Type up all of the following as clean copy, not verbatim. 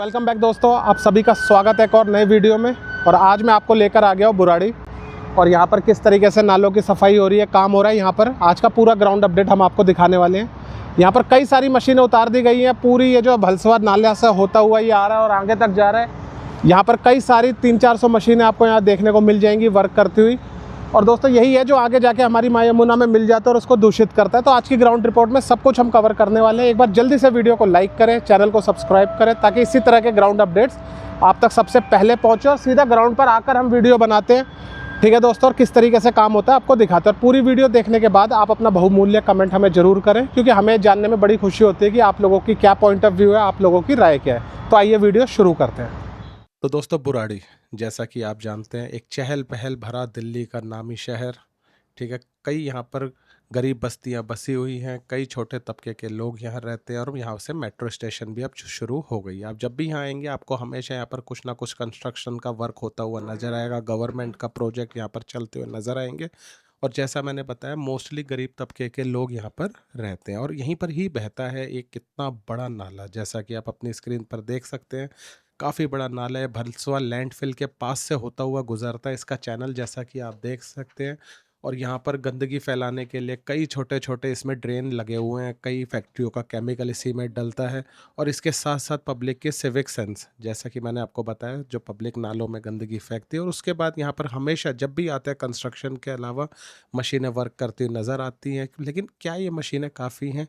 Welcome back दोस्तों, आप सभी का स्वागत है एक और नए वीडियो में। और आज मैं आपको लेकर आ गया हूँ बुराड़ी। और यहाँ पर किस तरीके से नालों की सफाई हो रही है, काम हो रहा है यहाँ पर। आज का पूरा ग्राउंड अपडेट हम आपको दिखाने वाले हैं। यहाँ पर कई सारी मशीनें उतार दी गई हैं। पूरी ये जो भलसवा नाला से होता हुआ ये आ रहा है और आगे तक जा रहा है। यहाँ पर कई सारी 300-400 मशीनें आपको यहाँ देखने को मिल जाएंगी वर्क करती हुई। और दोस्तों यही है जो आगे जाके हमारी माँ यमुना में मिल जाता है और उसको दूषित करता है। तो आज की ग्राउंड रिपोर्ट में सब कुछ हम कवर करने वाले हैं। एक बार जल्दी से वीडियो को लाइक करें, चैनल को सब्सक्राइब करें, ताकि इसी तरह के ग्राउंड अपडेट्स आप तक सबसे पहले पहुंचे और सीधा ग्राउंड पर आकर हम वीडियो बनाते हैं। ठीक है दोस्तों, और किस तरीके से काम होता है आपको दिखाते हैं। और पूरी वीडियो देखने के बाद आप अपना बहुमूल्य कमेंट हमें ज़रूर करें, क्योंकि हमें जानने में बड़ी खुशी होती है कि आप लोगों की क्या पॉइंट ऑफ व्यू है, आप लोगों की राय क्या है। तो आइए वीडियो शुरू करते हैं। तो दोस्तों बुराड़ी, जैसा कि आप जानते हैं, एक चहल पहल भरा दिल्ली का नामी शहर। ठीक है, कई यहाँ पर गरीब बस्तियाँ बसी हुई हैं, कई छोटे तबके के लोग यहाँ रहते हैं और यहाँ से मेट्रो स्टेशन भी अब शुरू हो गई है। आप जब भी यहाँ आएंगे आपको हमेशा यहाँ पर कुछ ना कुछ कंस्ट्रक्शन का वर्क होता हुआ नज़र आएगा, गवर्नमेंट का प्रोजेक्ट यहाँ पर चलते हुए नज़र आएंगे। और जैसा मैंने बताया, मोस्टली गरीब तबके के लोग यहाँ पर रहते हैं और यहीं पर ही बहता है एक कितना बड़ा नाला, जैसा कि आप अपनी स्क्रीन पर देख सकते हैं। काफ़ी बड़ा नाला है, भलसवा लैंडफिल के पास से होता हुआ गुजरता है इसका चैनल, जैसा कि आप देख सकते हैं। और यहाँ पर गंदगी फैलाने के लिए कई छोटे छोटे इसमें ड्रेन लगे हुए हैं, कई फैक्ट्रियों का केमिकल इसी में डलता है। और इसके साथ साथ पब्लिक के सिविक सेंस, जैसा कि मैंने आपको बताया, जो पब्लिक नालों में गंदगी फेंकती है। और उसके बाद यहाँ पर हमेशा जब भी आते हैं कंस्ट्रक्शन के अलावा मशीनें वर्क करती हुई नज़र आती हैं। लेकिन क्या ये मशीनें काफ़ी हैं?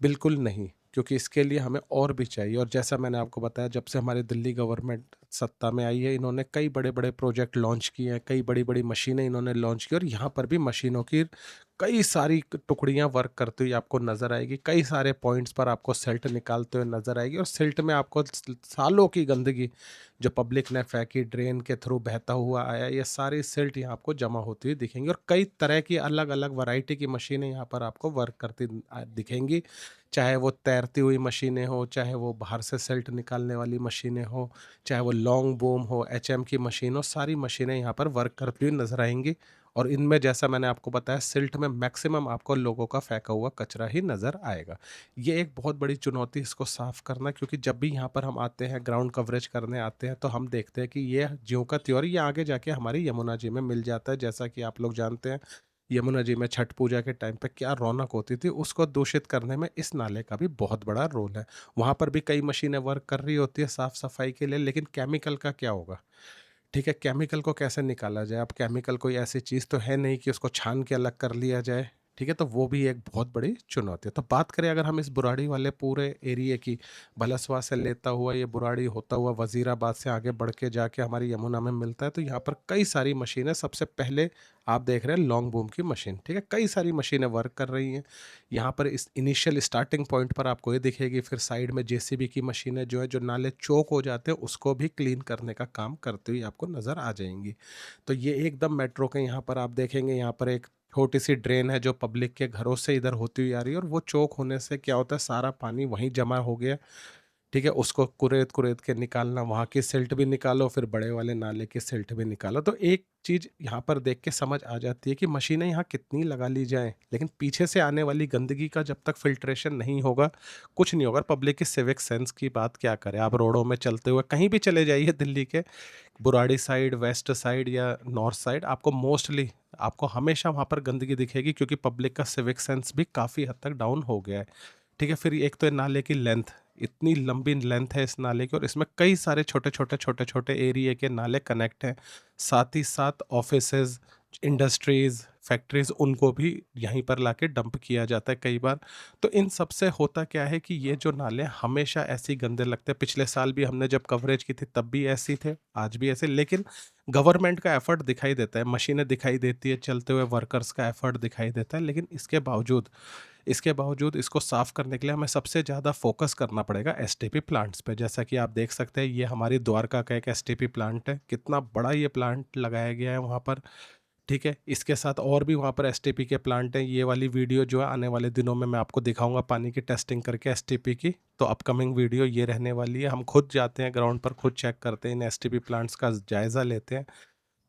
बिल्कुल नहीं, क्योंकि इसके लिए हमें और भी चाहिए। और जैसा मैंने आपको बताया, जब से हमारी दिल्ली गवर्नमेंट सत्ता में आई है, इन्होंने कई बड़े बड़े प्रोजेक्ट लॉन्च किए हैं, कई बड़ी बड़ी मशीनें इन्होंने लॉन्च की। और यहाँ पर भी मशीनों की कई सारी टुकड़ियाँ वर्क करती हुई आपको नज़र आएगी। कई सारे पॉइंट्स पर आपको सिल्ट निकालते हुए नज़र आएगी। और सिल्ट में आपको सालों की गंदगी जो पब्लिक ने फेंकी, ड्रेन के थ्रू बहता हुआ आया, ये सारी सिल्ट यहाँ आपको जमा होती हुई दिखेंगी। और कई तरह की अलग अलग वैरायटी की मशीनें यहाँ पर आपको वर्क करती दिखेंगी। चाहे वो तैरती हुई मशीनें हो, चाहे वो बाहर से सिल्ट निकालने वाली मशीनें हो, चाहे वो लॉन्ग बूम हो, एचएम की मशीन हो, सारी मशीनें यहाँ पर वर्क करती हुई नजर आएंगी। और इनमें जैसा मैंने आपको बताया, सिल्ट में मैक्सिमम आपको लोगों का फेंका हुआ कचरा ही नज़र आएगा। ये एक बहुत बड़ी चुनौती इसको साफ़ करना, क्योंकि जब भी यहाँ पर हम आते हैं, ग्राउंड कवरेज करने आते हैं, तो हम देखते हैं कि ये ज्यों का त्यों ये आगे जाके हमारी यमुना जी में मिल जाता है। जैसा कि आप लोग जानते हैं, यमुना जी में छठ पूजा के टाइम पे क्या रौनक होती थी, उसको दूषित करने में इस नाले का भी बहुत बड़ा रोल है। वहाँ पर भी कई मशीनें वर्क कर रही होती है साफ़ सफाई के लिए, लेकिन केमिकल का क्या होगा? ठीक है, केमिकल को कैसे निकाला जाए? अब केमिकल कोई ऐसी चीज़ तो है नहीं कि उसको छान के अलग कर लिया जाए। ठीक है, तो वो भी एक बहुत बड़ी चुनौती है। तो बात करें अगर हम इस बुराड़ी वाले पूरे एरिए की, भलसवा से लेता हुआ ये बुराड़ी होता हुआ वजीराबाद से आगे बढ़ के जाके हमारी यमुना में मिलता है, तो यहाँ पर कई सारी मशीनें। सबसे पहले आप देख रहे हैं लॉन्ग बूम की मशीन। ठीक है, कई सारी मशीनें वर्क कर रही हैं यहाँ पर। इस इनिशियल स्टार्टिंग पॉइंट पर आपको ये दिखेगी। फिर साइड में जेसीबी की मशीनें जो है, जो नाले चौक हो जाते हैं उसको भी क्लीन करने का काम करती हुई आपको नज़र आ जाएंगी। तो ये एकदम मेट्रो के यहाँ पर आप देखेंगे, यहाँ पर एक छोटी सी ड्रेन है जो पब्लिक के घरों से इधर होती हुई आ रही है। और वो चौक होने से क्या होता है, सारा पानी वहीं जमा हो गया। ठीक है, उसको कुरेद कुरेद के निकालना, वहाँ की सिल्ट भी निकालो, फिर बड़े वाले नाले की सिल्ट भी निकालो। तो एक चीज़ यहाँ पर देख के समझ आ जाती है कि मशीनें यहाँ कितनी लगा ली जाएं, लेकिन पीछे से आने वाली गंदगी का जब तक फिल्ट्रेशन नहीं होगा, कुछ नहीं होगा। पब्लिक की सिविक सेंस की बात क्या करें, आप रोडों में चलते हुए कहीं भी चले जाइए दिल्ली के, बुराड़ी साइड, वेस्ट साइड या नॉर्थ साइड, आपको मोस्टली आपको हमेशा वहाँ पर गंदगी दिखेगी, क्योंकि पब्लिक का सिविक सेंस भी काफ़ी हद तक डाउन हो गया है। ठीक है, फिर एक तो नाले की लेंथ, इतनी लंबी लेंथ है इस नाले की, और इसमें कई सारे छोटे छोटे एरिया के नाले कनेक्ट हैं। साथ ही साथ ऑफिसेज, इंडस्ट्रीज़, फैक्ट्रीज़, उनको भी यहीं पर लाके डंप किया जाता है कई बार। तो इन सब से होता क्या है कि ये जो नाले हमेशा ऐसे ही गंदे लगते हैं। पिछले साल भी हमने जब कवरेज की थी तब भी ऐसे थे, आज भी ऐसे। लेकिन गवर्नमेंट का एफर्ट दिखाई देता है, मशीनें दिखाई देती है, चलते हुए वर्कर्स का एफर्ट दिखाई देता है। लेकिन इसके बावजूद इसको साफ़ करने के लिए हमें सबसे ज़्यादा फोकस करना पड़ेगा एसटीपी प्लांट्स पे। जैसा कि आप देख सकते हैं, ये हमारी द्वारका का एक एसटीपी प्लांट है। कितना बड़ा ये प्लांट लगाया गया है वहाँ पर। ठीक है, इसके साथ और भी वहाँ पर एसटीपी के प्लांट हैं। ये वाली वीडियो जो है आने वाले दिनों में मैं आपको दिखाऊंगा, पानी की टेस्टिंग करके एसटीपी की। तो अपकमिंग वीडियो ये रहने वाली है। हम खुद जाते हैं ग्राउंड पर, खुद चेक करते हैं, इन एसटीपी प्लांट्स का जायज़ा लेते हैं।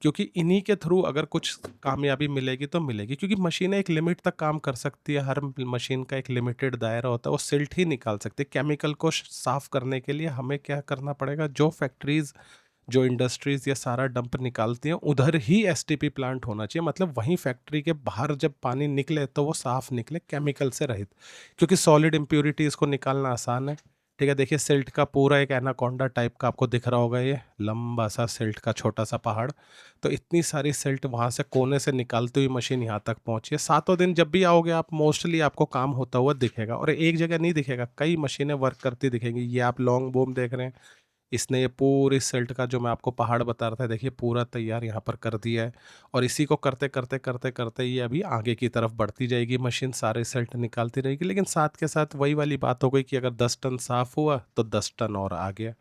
क्योंकि इन्हीं के थ्रू अगर कुछ कामयाबी मिलेगी तो मिलेगी, क्योंकि मशीनें एक लिमिट तक काम कर सकती है। हर मशीन का एक लिमिटेड दायरा होता है, वो सिल्ट ही निकाल सकती है। केमिकल को साफ करने के लिए हमें क्या करना पड़ेगा, जो फैक्ट्रीज, जो इंडस्ट्रीज ये सारा डंप निकालती हैं, उधर ही एसटीपी प्लांट होना चाहिए। मतलब वहीं फैक्ट्री के बाहर जब पानी निकले तो वो साफ निकले, केमिकल से रहित, क्योंकि सॉलिड इम्प्योरिटीज़ को निकालना आसान है। ठीक है, देखिए सिल्ट का पूरा एक एनाकोंडा टाइप का आपको दिख रहा होगा, ये लंबा सा सिल्ट का छोटा सा पहाड़। तो इतनी सारी सिल्ट वहाँ से कोने से निकालती हुई मशीन यहाँ तक पहुँची है। 7 दिन जब भी आओगे आप, मोस्टली आपको काम होता हुआ दिखेगा, और एक जगह नहीं दिखेगा, कई मशीनें वर्क करती दिखेंगी। ये आप लॉन्ग बूम देख रहे हैं, इसने ये पूरी सिल्ट का जो मैं आपको पहाड़ बता रहा था, देखिए पूरा तैयार यहाँ पर कर दिया है। और इसी को करते करते करते करते ये अभी आगे की तरफ बढ़ती जाएगी मशीन, सारे सिल्ट निकालती रहेगी। लेकिन साथ के साथ वही वाली बात हो गई कि अगर 10 टन साफ़ हुआ तो 10 टन और आ गया,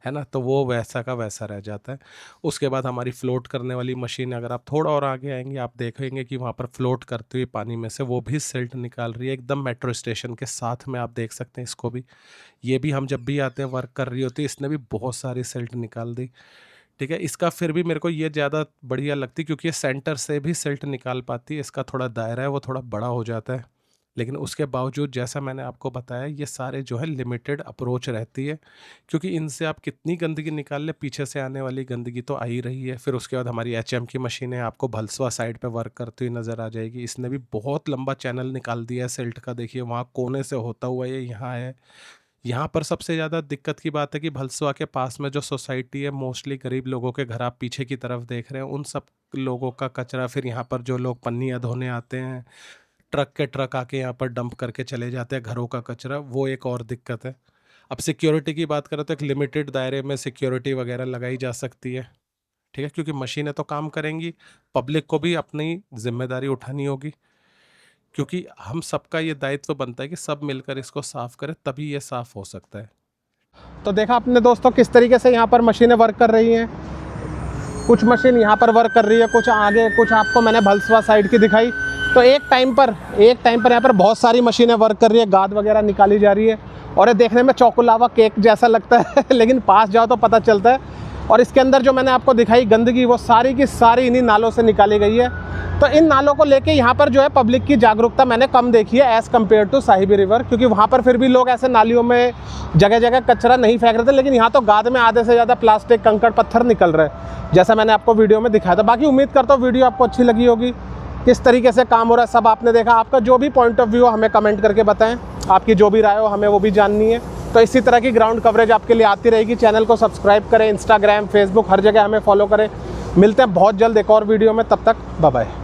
है ना, तो वो वैसा का वैसा रह जाता है। उसके बाद हमारी फ्लोट करने वाली मशीन, अगर आप थोड़ा और आगे आएंगे आप देखेंगे कि वहाँ पर फ्लोट करते हुए पानी में से वो भी सिल्ट निकाल रही है, एकदम मेट्रो स्टेशन के साथ में आप देख सकते हैं इसको भी। ये भी हम जब भी आते हैं वर्क कर रही होती है, इसने भी बहुत सारी सिल्ट निकाल दी। ठीक है, इसका फिर भी मेरे को ये ज़्यादा बढ़िया लगती, क्योंकि ये सेंटर से भी सिल्ट निकाल पाती है। इसका थोड़ा दायरा है वो थोड़ा बड़ा हो जाता है, लेकिन उसके बावजूद जैसा मैंने आपको बताया, ये सारे जो है लिमिटेड अप्रोच रहती है, क्योंकि इनसे आप कितनी गंदगी निकाल ले, पीछे से आने वाली गंदगी तो आ ही रही है। फिर उसके बाद हमारी एचएम की मशीन है, आपको भलसवा साइड पे वर्क करती हुई नज़र आ जाएगी। इसने भी बहुत लंबा चैनल निकाल दिया है सिल्ट का, देखिए वहाँ कोने से होता हुआ ये यहाँ है। यहाँ पर सबसे ज़्यादा दिक्कत की बात है कि भलसवा के पास में जो सोसाइटी है, मोस्टली गरीब लोगों के घर आप पीछे की तरफ देख रहे हैं, उन सब लोगों का कचरा, फिर यहाँ पर जो लोग पन्नियाँ धोने आते हैं, ट्रक के ट्रक आके यहाँ पर डंप करके चले जाते हैं घरों का कचरा, वो एक और दिक्कत है। अब सिक्योरिटी की बात करें तो एक लिमिटेड दायरे में सिक्योरिटी वगैरह लगाई जा सकती है। ठीक है, क्योंकि मशीनें तो काम करेंगी, पब्लिक को भी अपनी जिम्मेदारी उठानी होगी, क्योंकि हम सबका ये दायित्व बनता है कि सब मिलकर इसको साफ़ करें, तभी ये साफ़ हो सकता है। तो देखा आपने दोस्तों किस तरीके से यहाँ पर मशीनें वर्क कर रही हैं। कुछ मशीन यहाँ पर वर्क कर रही है, कुछ आगे, कुछ आपको मैंने भलसवा साइड की दिखाई। तो एक टाइम पर यहाँ पर बहुत सारी मशीनें वर्क कर रही है, गाद वगैरह निकाली जा रही है, और ये देखने में चौकुलावा केक जैसा लगता है लेकिन पास जाओ तो पता चलता है। और इसके अंदर जो मैंने आपको दिखाई गंदगी, वो सारी की सारी इन्हीं नालों से निकाली गई है। तो इन नालों को लेके यहाँ पर जो है पब्लिक की जागरूकता मैंने कम देखी है as compare to Sahibi river, क्योंकि वहाँ पर फिर भी लोग ऐसे नालियों में जगह जगह कचरा नहीं फेंक रहे थे, लेकिन यहाँ तो गाद में आधे से ज़्यादा प्लास्टिक, कंकड़, पत्थर निकल रहे हैं, जैसा मैंने आपको वीडियो में दिखाया था। बाकी उम्मीद करता हूँ वीडियो आपको अच्छी लगी होगी, किस तरीके से काम हो रहा है सब आपने देखा। आपका जो भी पॉइंट ऑफ व्यू हो हमें कमेंट करके बताएं, आपकी जो भी राय हो हमें वो भी जाननी है। तो इसी तरह की ग्राउंड कवरेज आपके लिए आती रहेगी। चैनल को सब्सक्राइब करें, इंस्टाग्राम, फेसबुक, हर जगह हमें फॉलो करें। मिलते हैं बहुत जल्द एक और वीडियो में, तब तक बाय बाय।